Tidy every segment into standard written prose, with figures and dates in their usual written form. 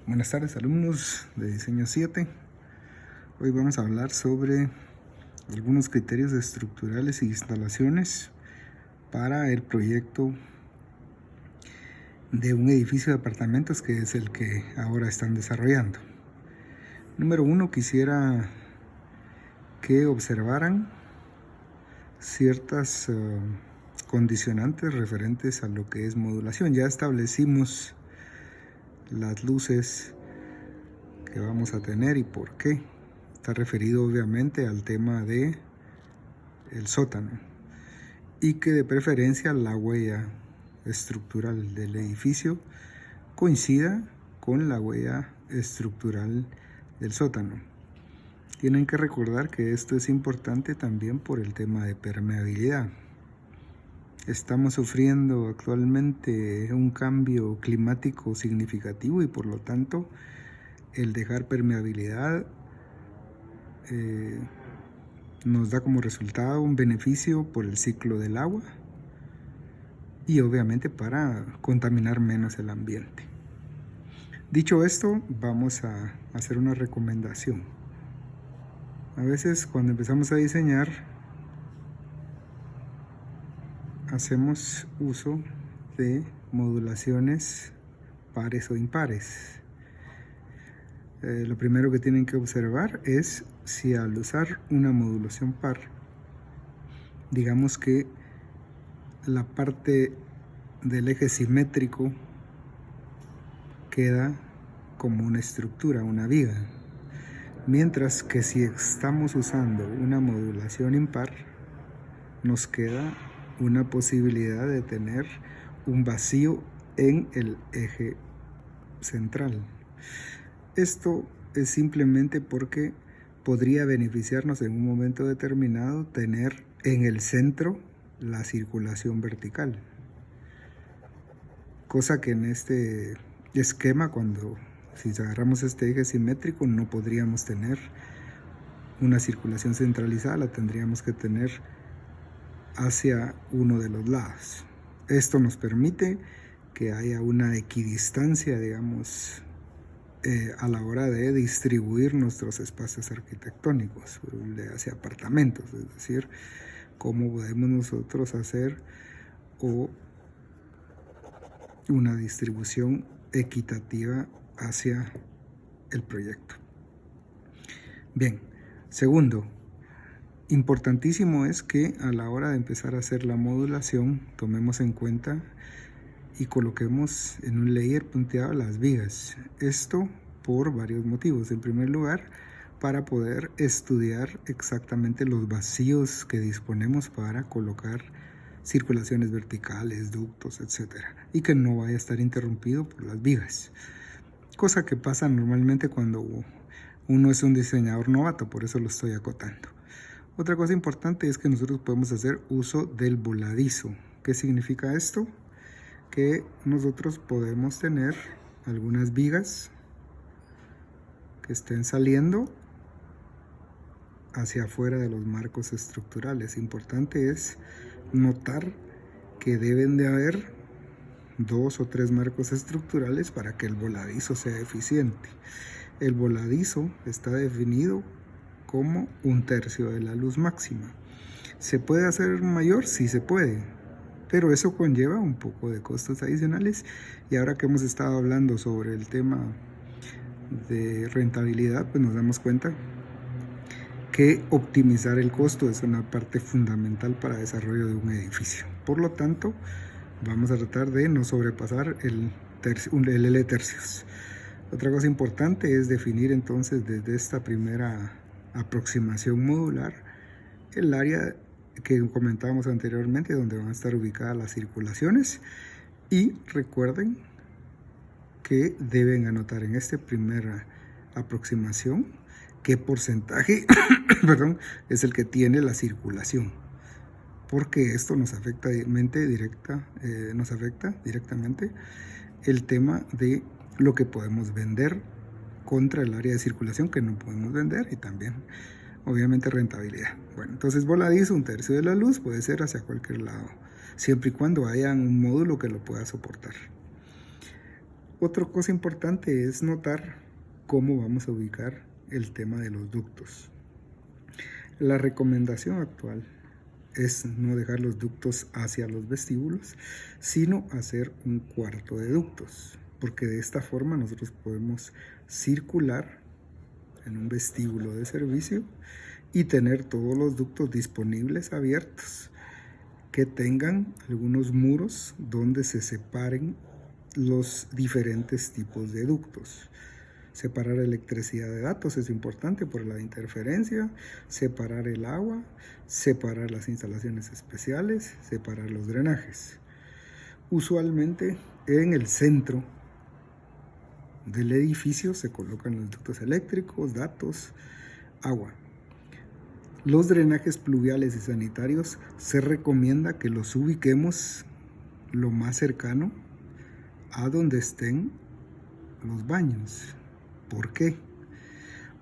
Buenas tardes, alumnos de Diseño 7. Hoy vamos a hablar sobre algunos criterios estructurales e instalaciones para el proyecto de un edificio de apartamentos que es el que ahora están desarrollando. Número 1, quisiera que observaran ciertas condicionantes referentes a lo que es modulación. Ya establecimos las luces que vamos a tener y por qué. Está referido obviamente al tema de el sótano y que de preferencia la huella estructural del edificio coincida con la huella estructural del sótano. Tienen que recordar que esto es importante también por el tema de permeabilidad. Estamos sufriendo actualmente un cambio climático significativo y por lo tanto el dejar permeabilidad nos da como resultado un beneficio por el ciclo del agua y obviamente para contaminar menos el ambiente. Dicho esto, vamos a hacer una recomendación. A veces cuando empezamos a diseñar hacemos uso de modulaciones pares o impares. Lo primero que tienen que observar es si al usar una modulación par, digamos que la parte del eje simétrico queda como una estructura, una viga, mientras que si estamos usando una modulación impar, nos queda una posibilidad de tener un vacío en el eje central. Esto es simplemente porque podría beneficiarnos en un momento determinado tener en el centro la circulación vertical. Cosa que en este esquema, si agarramos este eje simétrico, no podríamos tener una circulación centralizada, la tendríamos que tener hacia uno de los lados. Esto nos permite que haya una equidistancia, digamos, a la hora de distribuir nuestros espacios arquitectónicos hacia apartamentos, es decir, cómo podemos nosotros hacer una distribución equitativa hacia el proyecto. Bien, segundo, importantísimo es que a la hora de empezar a hacer la modulación tomemos en cuenta y coloquemos en un layer punteado las vigas. Esto por varios motivos. En primer lugar, para poder estudiar exactamente los vacíos que disponemos para colocar circulaciones verticales, ductos, etc. Y que no vaya a estar interrumpido por las vigas. Cosa que pasa normalmente cuando uno es un diseñador novato, por eso lo estoy acotando. Otra cosa importante es que nosotros podemos hacer uso del voladizo. ¿Qué significa esto? Que nosotros podemos tener algunas vigas que estén saliendo hacia afuera de los marcos estructurales. Importante es notar que deben de haber 2 o 3 marcos estructurales para que el voladizo sea eficiente. El voladizo está definido como 1/3 de la luz máxima. ¿Se puede hacer mayor? Sí se puede, pero eso conlleva un poco de costos adicionales. Y ahora que hemos estado hablando sobre el tema de rentabilidad, pues nos damos cuenta que optimizar el costo es una parte fundamental para el desarrollo de un edificio. Por lo tanto, vamos a tratar de no sobrepasar el L tercios. Otra cosa importante es definir entonces desde esta primera aproximación modular el área que comentábamos anteriormente, donde van a estar ubicadas las circulaciones, y recuerden que deben anotar en esta primera aproximación qué porcentaje es el que tiene la circulación, porque esto nos afecta directamente el tema de lo que podemos vender contra el área de circulación que no podemos vender, y también obviamente rentabilidad. Bueno, entonces voladizo, 1/3 de la luz, puede ser hacia cualquier lado, siempre y cuando haya un módulo que lo pueda soportar. Otra cosa importante es notar cómo vamos a ubicar el tema de los ductos. La recomendación actual es no dejar los ductos hacia los vestíbulos, sino hacer un cuarto de ductos, porque de esta forma nosotros podemos circular en un vestíbulo de servicio y tener todos los ductos disponibles abiertos, que tengan algunos muros donde se separen los diferentes tipos de ductos. Separar electricidad de datos es importante por la interferencia, separar el agua, separar las instalaciones especiales, separar los drenajes. Usualmente en el centro del edificio se colocan los ductos eléctricos, datos, agua. Los drenajes pluviales y sanitarios se recomienda que los ubiquemos lo más cercano a donde estén los baños. ¿Por qué?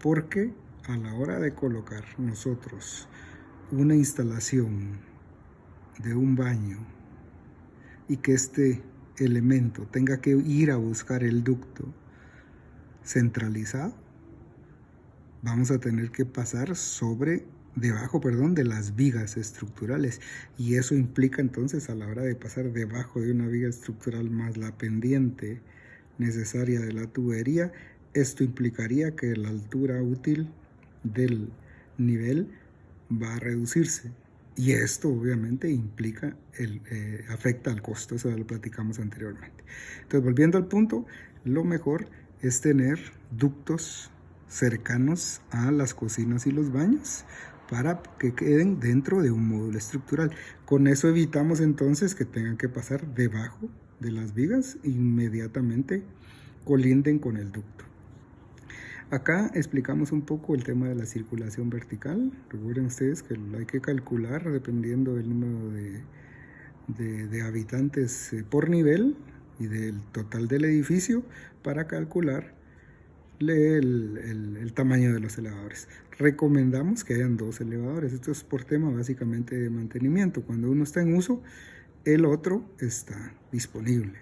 Porque a la hora de colocar nosotros una instalación de un baño y que este elemento tenga que ir a buscar el ducto centralizado, vamos a tener que pasar debajo de las vigas estructurales, y eso implica entonces, a la hora de pasar debajo de una viga estructural más la pendiente necesaria de la tubería, esto implicaría que la altura útil del nivel va a reducirse, y esto obviamente afecta al costo. Eso ya lo platicamos anteriormente. Entonces, volviendo al punto, lo mejor es tener ductos cercanos a las cocinas y los baños para que queden dentro de un módulo estructural. Con eso evitamos entonces que tengan que pasar debajo de las vigas e inmediatamente colinden con el ducto. Acá explicamos un poco el tema de la circulación vertical. Recuerden ustedes que hay que calcular dependiendo del número de habitantes por nivel y del total del edificio para calcular el tamaño de los elevadores. Recomendamos que hayan 2 elevadores. Esto es por tema básicamente de mantenimiento. Cuando uno está en uso, el otro está disponible.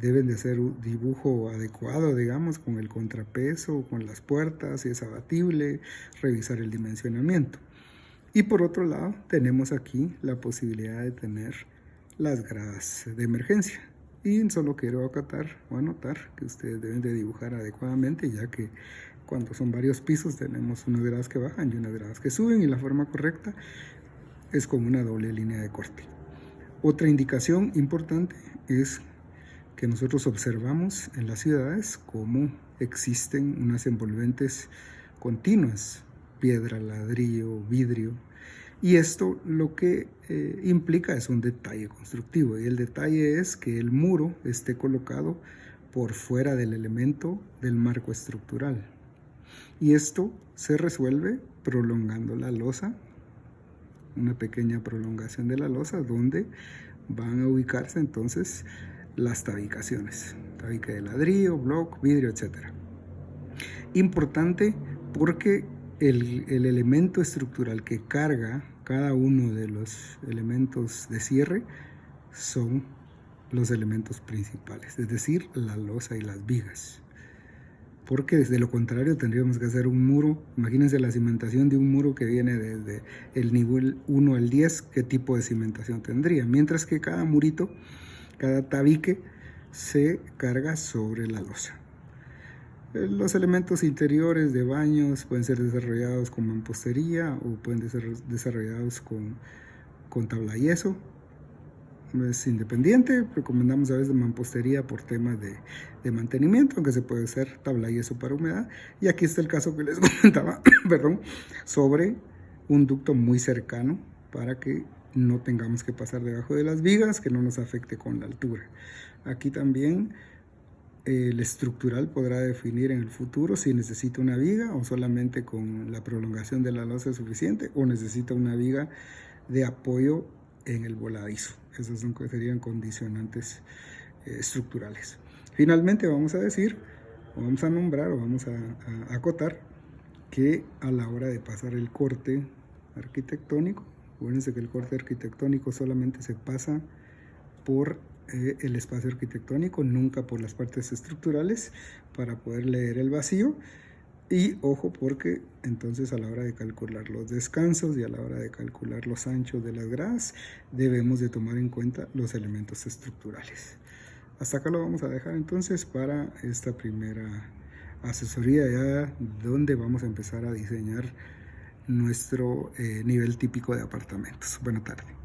Deben de hacer un dibujo adecuado, digamos, con el contrapeso, con las puertas, si es abatible, revisar el dimensionamiento. Y por otro lado, tenemos aquí la posibilidad de tener las gradas de emergencia. Y solo quiero anotar que ustedes deben de dibujar adecuadamente, ya que cuando son varios pisos tenemos unas gradas que bajan y unas gradas que suben, y la forma correcta es con una doble línea de corte. Otra indicación importante es que nosotros observamos en las ciudades cómo existen unas envolventes continuas, piedra, ladrillo, vidrio, y esto lo que implica es un detalle constructivo, y el detalle es que el muro esté colocado por fuera del elemento del marco estructural, y esto se resuelve prolongando la losa, una pequeña prolongación de la losa donde van a ubicarse entonces las tabicaciones, tabique de ladrillo, bloc, vidrio, etc. Importante porque el elemento estructural que carga cada uno de los elementos de cierre son los elementos principales, es decir, la losa y las vigas. Porque de lo contrario tendríamos que hacer un muro. Imagínense la cimentación de un muro que viene desde el nivel 1 al 10, qué tipo de cimentación tendría. Mientras que cada murito, cada tabique se carga sobre la losa. Los elementos interiores de baños pueden ser desarrollados con mampostería o pueden ser desarrollados con tabla yeso. Es independiente, recomendamos a veces mampostería por temas de mantenimiento, aunque se puede hacer tabla yeso para humedad. Y aquí está el caso que les comentaba, sobre un ducto muy cercano para que no tengamos que pasar debajo de las vigas, que no nos afecte con la altura. Aquí también el estructural podrá definir en el futuro si necesita una viga o solamente con la prolongación de la losa es suficiente, o necesita una viga de apoyo en el voladizo. Esos serían condicionantes estructurales. Finalmente vamos a nombrar o vamos a acotar que a la hora de pasar el corte arquitectónico, acuérdense que el corte arquitectónico solamente se pasa por el espacio arquitectónico, nunca por las partes estructurales, para poder leer el vacío. Y ojo, porque entonces a la hora de calcular los descansos y a la hora de calcular los anchos de las gradas, debemos de tomar en cuenta los elementos estructurales. Hasta acá lo vamos a dejar entonces para esta primera asesoría, ya donde vamos a empezar a diseñar nuestro nivel típico de apartamentos. Buena tarde.